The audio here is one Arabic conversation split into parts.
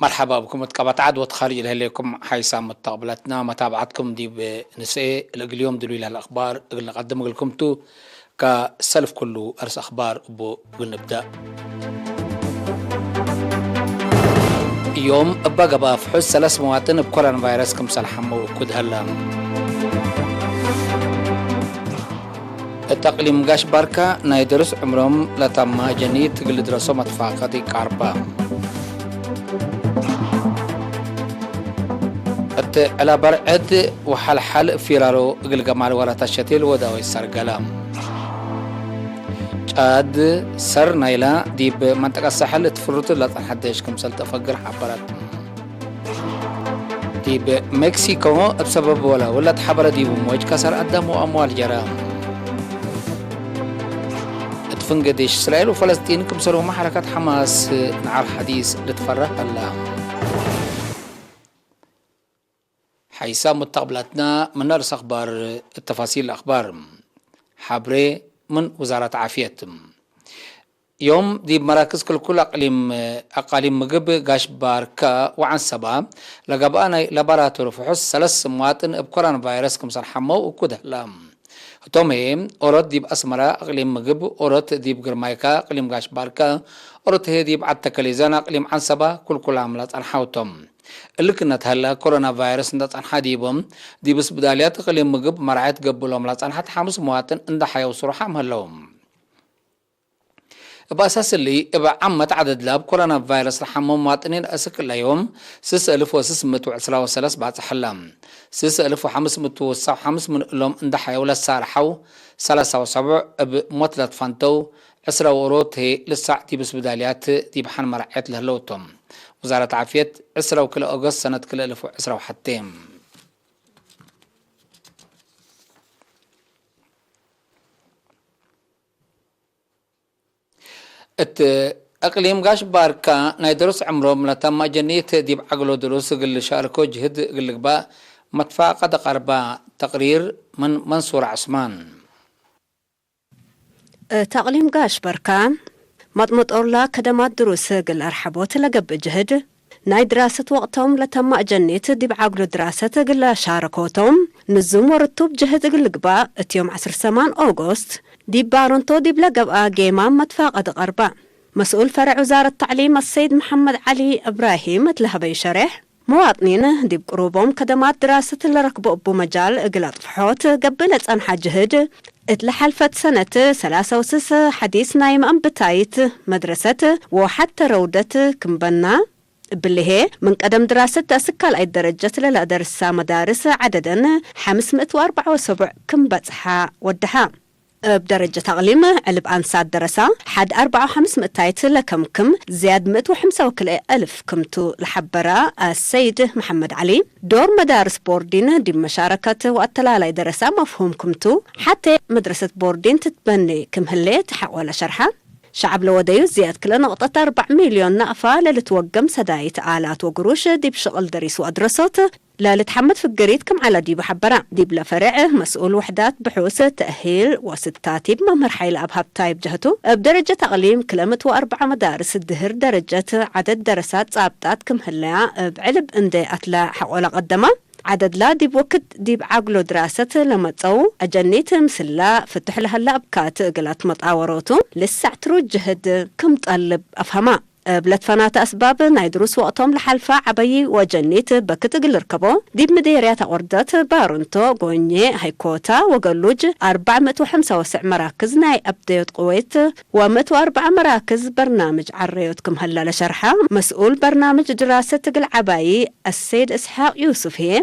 مرحبا بكم تقبط عاد وتخارج لكم حيسام متقبلتنا متابعتكم دي بنساء اليوم دلوي الأخبار اللي نقدم لكم تو كسلف كله أرس أخبار بو نبدأ يوم بقى فحوس 3 مواطن بكورونا فيروس كم سلحمو كود هلا التقليم قاش باركا نايدرس عمرهم لتما جنيت قل درسوا متفاقدي كاربا على برعد وحل فيرارو قل قمال ولا تشتيل وداوي سرقلام جاد سر نايلا ديب منطقة الساحل تفرط لتنحديش كم سلت أفقر حبرات ديب مكسيكو بسبب ولا تحبر ديب موج كسر أدم وأموال جرام اتفنقديش إسرائيل وفلسطين كم سروا حركة حماس نعر حديث لتفرح الله حيسام متقبلتنا من نرس أخبار التفاصيل الأخبار حبري من وزارة عافية يوم دي مراكز كل أقاليم مقب قاش باركا وعن سبا لقبانا لباراتور فحوس 3 مواطن بكورونا فيروس كم سرحمو وكده لام تومي أورد ديب أسمرا أقليم مقب أورد ديب قرمايكا أقليم قاش باركا أورد هي ديب عالتكاليزان أقليم عن سبا كل عملات أنحاوتم اللي كانت هلا كورونا فيروس ندت عن حديبهم دي بس بداليات قليم مقب مرعيت قبلهم لات عن حتى 5 مواطن عند حياة صروحة مهلهم بأساس اللي إبا عمت عدد لاب كورونا فيروس لحمهم مواطنين أسك اليوم 6613 بعد حلام 6505 من لهم عند حياة ولا سارحوا 73 بموتلة فانتو 10 وروت هي لسه دي بس بداليات دي بحن مرعيت لهلوتهم وزارة عافية 10 وكل أغسطس سنة كل 1010 وحتين أقليم قاش باركا نايدرس عمرهم لتم جنيت ديب عقلو دروس قل شاركو جهد قل قباء متفاقد قرباء تقرير من منصور عثمان تقليم قاش باركا مطمط أورلا كدمات دروس قل أرحبوت لقب جهد ناي دراسة وقتهم لتم أجنيت دي بعقل دراسة قل شاركوتهم نزوم ورتوب جهد قل قباء اتيوم 18 أغسطس دي بارنتو دي بلقباء جيمان متفاقد غربا مسؤول فرع وزارة التعليم السيد محمد علي إبراهيم مثلها بيشرح مواطنين دي بقروبهم كدمات دراسة اللي ركبوا أبو مجال قلات فحوت قبلت أنحى جهد اتلحلفت سنة 3 حديث نايم أنبتايت مدرسة وحتى رودة كمبنا باللي هي من قدم دراسة أسكال أي درجة للأدرسة مدارس عددا 574 كم بتحا ودها بدرجة تقليم علب أنساد درسة حد 4500 لكم زياد 150,000 كمتو لحبرة السيد محمد علي دور مدارس بوردين دي مشاركة والتلالي درسة مفهوم كمتو حتى مدرسة بوردين تتبني كم هلي تحول شرحة شعب لوديو زياد كل نقطة 4 مليون نقفة للتوقم سدايت آلات وقروش دي بشغل دريس وأدرسات لا لتحمد في القريد كم على دي بحبرة دي بلا فرع مسؤول وحدات بحوث تأهيل وستاتي بممر حيل أبهاب تايب جهته بدرجة تقليم كلمة 4 مدارس الدهر درجة عدد درسات صابتات كم هلا بعلب اندي أتلا حقولا قدمه عدد لا دي بوقت دي بعقلو دراسة لما تصو أجنيت مسلا فتح لها الأبكات قلت مطاوروتو لسه اعترو جهد كم طالب أفهما بلت فنات أسباب نايدروس وقتهم لحلفة عبي وجنيت بكت قل ركبو دي بمديريات أوردات بارنتو قوني هيكوتا وقلوج 475 مراكز ناي أبديت قويت و104 مراكز برنامج عريوتكم هلا لشرحة مسؤول برنامج دراسة قل عباي السيد إسحاق يوسف هي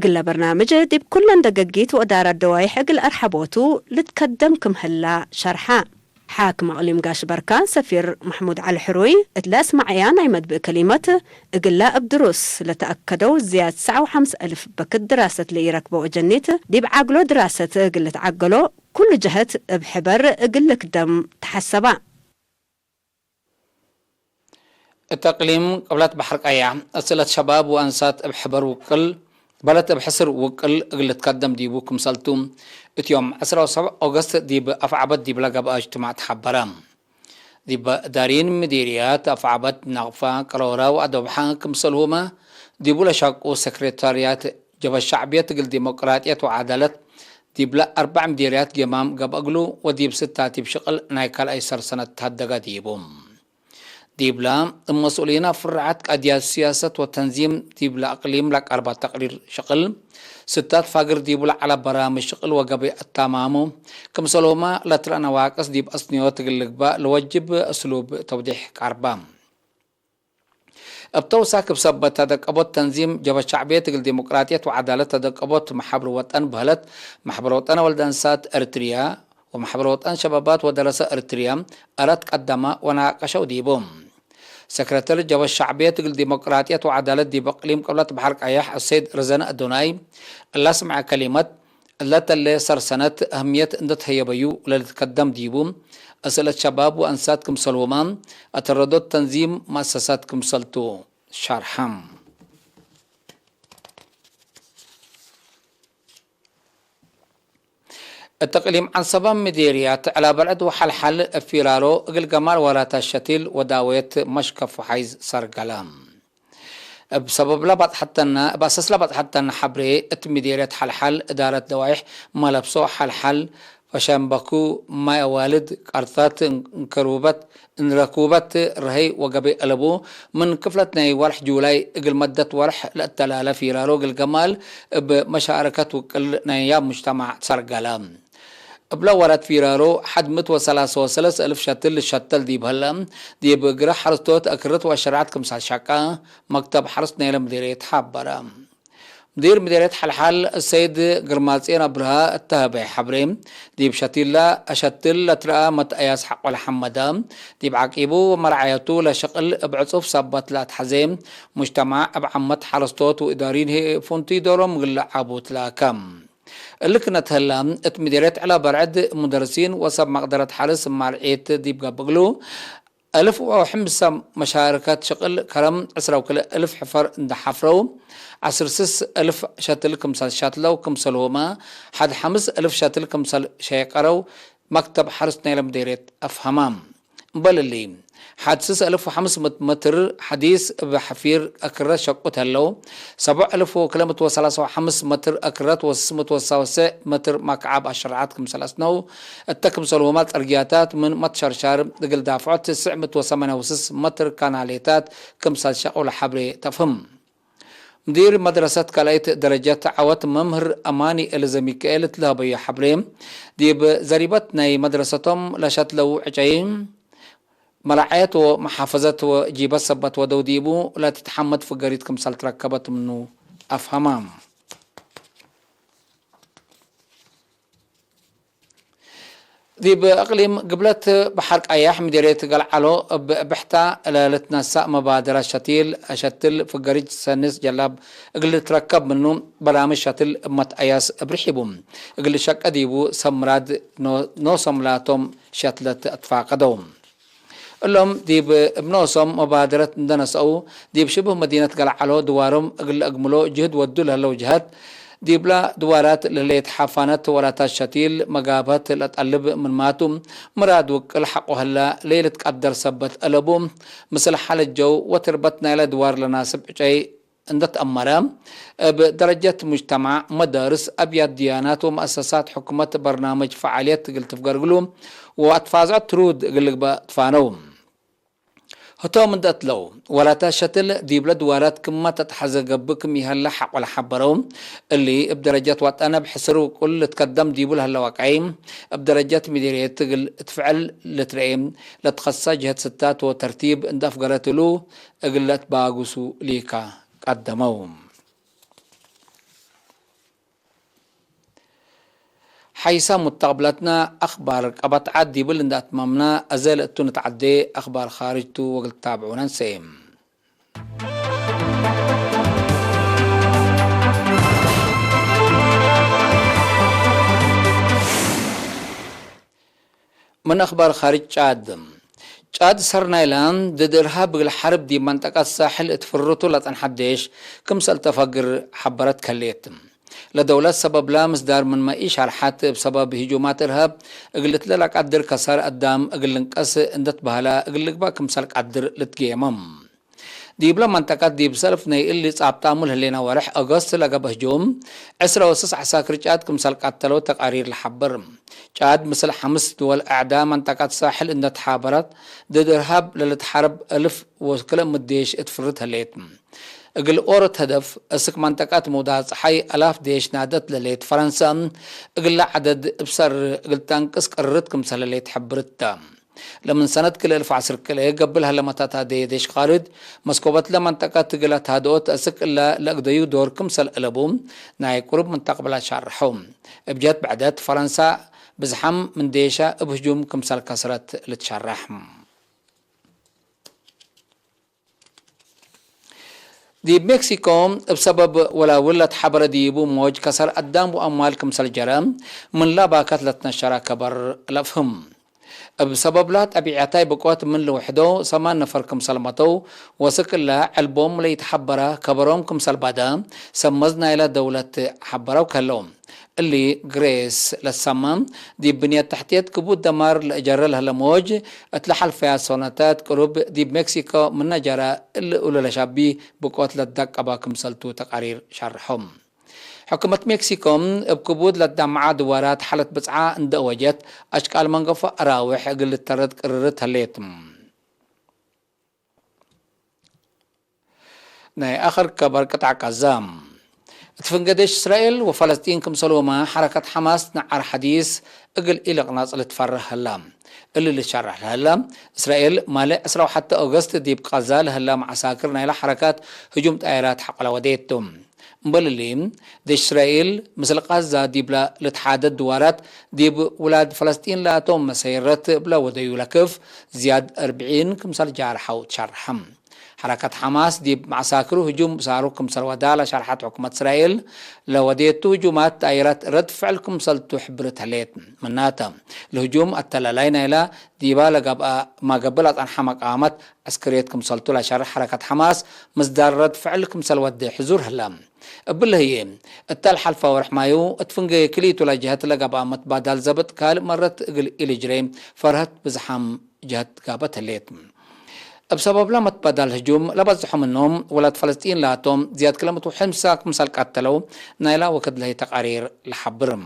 قل برنامج دي بكل دقاقيت وأدارة دوايح قل أرحبوتو لتقدمكم هلا شرحة حاكم أقليم قاش بركان سفير محمود علي الحروي اتلاس معيان يمد بكلمته اقلا بدروس لتأكدوا زياد 59,000 بك الدراسة اللي يركبوا جنيته دي بعقلوا دراسة قلت عقلوا كل جهة بحبر قلك دم تحسبا التقليم قبلت بحر قيام أصلت شباب وأنسات بحبر وكل بلت بحسر وكل قلت قدم ديبوكم سلتوم اتيوم 17 أغسطس ديب أفعبت ديب لقب اجتماع تحبرام دي دارين مديريات أفعبت نغفا قرورا وأدوبحان كمسلهما دي بولا شاقو سكرتاريات جبا الشعبية تقل ديمقراطية وعدالة دي بلا 4 مديريات جمام قبقلو وديب 6 بشغل نايكال أيسر سنة تهدقا ديبوم دي بلا المسؤولين فرعت قضية السياسة والتنظيم دي بلا أقليم لك 4 تقرير شغل 6 فاقر دي بلا على برامج شغل وقبي التمامو كمسلوما لترأنا واقس دي بأسنيوت تقلق لوجب أسلوب توضيح كاربام ابتوساك بسبب تدق أبوت تنظيم جبا الشعبية تقل ديمقراطية وعدالة تدق أبوت محبر وطن بهلت محبر وطن والدنسات أريتريا ومحبر وطن شبابات ودراسة أريتريا أردت قدما وناقشوا ديبوم سكرتير جبا الشعبية تقل ديمقراطية وعدالة دي بقليم قبلت بحرق عياح السيد رزان الدوناي الله سمع كلمة التي اللي سرسنت أهمية اندت هي بيو لتقدم ديبوم أسئلة شباب وأنسات كمسلومان أتردد تنظيم مؤسسات كمسلتو شرحم التقليم عن 7 مديريات على بلد وحل فيرارو قل قمار وراتا الشتيل وداويت مشكف وحيز سرقلام بسبب لبط حتى بأساس لبط حتى حبري مديريات حل إدارة دوائح ملبسو حل وشامبكو ما والد قرطات انكروبت انركوبت رهي وقبي ألبو من كفلتنا ورح جولاي اقل مدة ورح لأتلالة في رارو الجمال بمشاركة وكل نياب مجتمع سرقلام بلا ورد في رارو حد وثلاث ألف شتل شتل دي بهلم دي بقرا حرستوت أكرت وشرعت كمسا شاكا مكتب حرس نيلا مديرية حبرا مدير مديرية حل السيد قرمازين أبرها التهبي حبريم دي بشتيلا أشتل لترأى متأياس حق والحمدام دي بعقيبو ومرعيتو لشقل بعصف صبت لا تحزيم مجتمع بعمت حرستوت وإدارين هي فونتي دورم غلا عبوت لا كم اللي كانت هلا مديرية على برعد مدرسين وسب مقدرة حرس مرعيت دي بقبلو 1005 مشاركات شغل كرم 10,000 حفر عند حفرو 10,000 شاتل كمسال شاتلو كمسالوما حد 5,000 شاتل كمسال شيقرو مكتب حرس نيل مديرية أفهمام بل اللي حد 6,500 متر حديث بحفير أكرر شقوت هلو 7,500 متر أكررت وسمت متر مكعب الشرعات كمسال أسنو التكمسالومات أرجياتات من متشرشار دقل دافعات 986 متر كاناليتات كمسال شقو لحبري تفهم مدير مدرسة كلايت درجات عوات ممهر أماني إلزاميكيل تلابي حبريم دي بزريبتنا مدرستهم لشات لو عجين مراعيات ومحافظات وجيبات سبت ودوديبو لا تتحمد في قريت كمسال تركبت منه أفهمام دي بأقليم قبلت بحرق أياح مديرية قلعلو بحتا لتنساء مبادرة شتل في قريج سنس جلاب اقل تركب منه برامج شتل مت أياس برحبهم اقل شك أديبو سمراد نو سملاتهم شتلت أتفاقدهم اللهم دي بنوصم مبادرة دنسأو دي بشبه مدينة قلعلو دوارم اقل أقملو جهد ودولها لو جهد دي بلا دوارات اللي يتحافانت ورات الشتيل مقابات اللي تقلب من ماتم مراد وكل حقو هلا ليلة تقدر سبت ألبوم مثل حال الجو وتربتنا إلى دوار لناسب شيء عندت أمرام بدرجة مجتمع مدارس أبيات ديانات ومؤسسات حكومة برنامج فعاليات قلت في قرقلوم وأتفازات ترود قلق بطفانوم هتو من داتلو ولا تشتل دي بلد وارات كما تتحزق بكم يهلا حق ولا حبروم اللي بدرجات وقت انا بحسروا كل تقدم ديبو لها الواقعين بدرجات مديرية تفعل لترعيم لتخصى جهة ستات وترتيب انداف قراتلو اقلت باقوسو ليكا قدموهم حيث متقبلتنا أخبار قبط عدي بلند أتمامنا أزال التون تعدي أخبار خارجتو وقلت تابعونا نسيم من أخبار خارج تشاد سرنايلان ضد إرهاب الحرب دي منطقة الساحل اتفرطوا لتنحديش كمسال تفقر حبرت كليتم لدولة سبب لا مصدر من معيش حرحات بسبب هجومات إرهاب قلت لك قدر كسر قدام قلنك أس اندت بهلا قلك با كمسالك قدر لتقيمم ديبلا منطقات ديب سلف ني اللي صعب تعمل هلينا ورح أغسطس لقى بهجوم عسرة وسس عساكر جاد كمسالك قتلو تقارير الحبر جاد مثل حمس دول أعداء منطقات ساحل اندت حابرات ضد إرهاب للتحارب ألف وكل مديش اتفرد هليت اقل اورت هدف اسك منطقات مودات حي الاف ديش نادت لليت فرنسا اقل عدد ابصر اقل تنقص قررتكم سلليت حبرتا لمن سنة كل الف عصر كل قبلها لما تاتا ديش خالد مسكوبت لمنطقات قلت هادوت اسك الا لقديو دوركم سل الابوم ناي قرب منطقة بلا شرحهم بجات بعدات فرنسا بزحم من ديشا بهجوم كمسل كسرت لتشرحهم دي مكسيكو بسبب ولا ولت حبر ديبو موج كسر قدام وأموال كمسل جرام من لا باكت لتنشرا كبر لفهم بسبب لا تبعياتي بقوات من لوحدو سمان نفر كمسل مطو وسك الله البوم ليتحبرا كبروم كمسل بادا سمزنا إلى دولة حبرا وكلهم اللي غريس للسمام دي بنية تحتيات كبود دمار لأجر لها لموج اتلحل فيها سوناتات قرب دي بمكسيكو من نجرة اللي قولوا لشابي بقوات لدك أباكم سلطو تقارير شرحهم حكومة مكسيكو بكبود للدمعة دوارات حالة بسعة اند وجت أشكال منقفة أراوح قل الترد قررت هليتم ناي آخر كبر قطع قزام تفنقدش إسرائيل وفلسطين كمسلوما حركة حماس نعر حديث اقل إلى قناص اللي تفرح هلام اللي شرح هلام إسرائيل مالي أسرع حتى أغسطس ديب قزال هلام عساكرنا إلى حركات هجوم طائرات حق لوديتهم مبللين دي إسرائيل مثل غزة ديب لا لتحادد دوارات ديب ولاد فلسطين لا توم مسيرت بلا وديو لكف زياد 40 كمسل جارحة وتشرحم حركة حماس دي معساكرو هجوم صاروكم سلودالة شرحت حكومة إسرائيل لوديتو هجومات طائرات رد فعلكم سلتو حبرت هليت مناتا الهجوم التلالين إلى ديبالا ما قبلت عن حمق قامت عسكريتكم سلتو لشرح حركة حماس مصدر رد فعلكم سلودي حزور هلام قبل هي التال حلفة ورحمايو اتفنقى كليتو لجهات لقبا متبادل زبط كال مرت إلي جريم فرهت بزحام جهات قابت هليت بسبب لما تبادل الهجوم لبزحوا منهم ولاد فلسطين لاتهم زياد كلمة وحمسة كمسال قتلوا نايلا وكد له تقارير لحبرم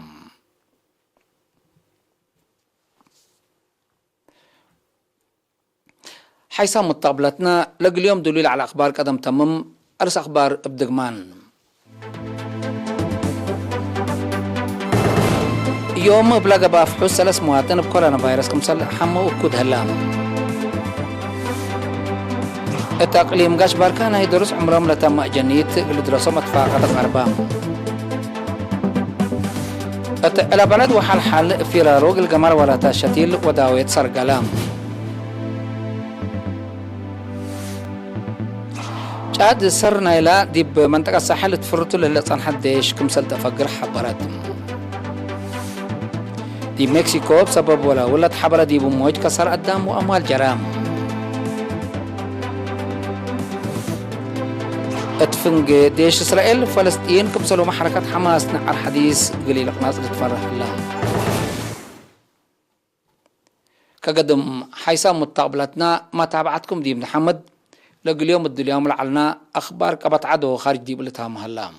حيث متقبلتنا لقل اليوم دليل على أخبار قدم تمم أرس أخبار بدقمان يوم بلغ بافحوص 3 مواطن بكورونا فيروس كمسال حمو وكود هلام التقليم قاش باركانا يدرس عمرهم لتم جنيت اللي درسوا متفاقة أربام إلى بلد وحال حال في راروق القمر ولا تشتيل وداوية سرقلام جاد سرنا إلى دي بمنطقة الساحل تفرطوا للصان حديش كمسل تفقر حبرات دي مكسيكو بسبب ولا تحبر دي بموج كسر قدام وأموال جرام اتفنق ديش إسرائيل فلسطين كمسلوا مع حركة حماس نعر حديث قليل قناص تفرح الله كقدم حيث متقبلتنا ما تابعتكم دي محمد لقل يوم اليوم لعلنا أخبار كبت عدو خارج دي بلتها مهلام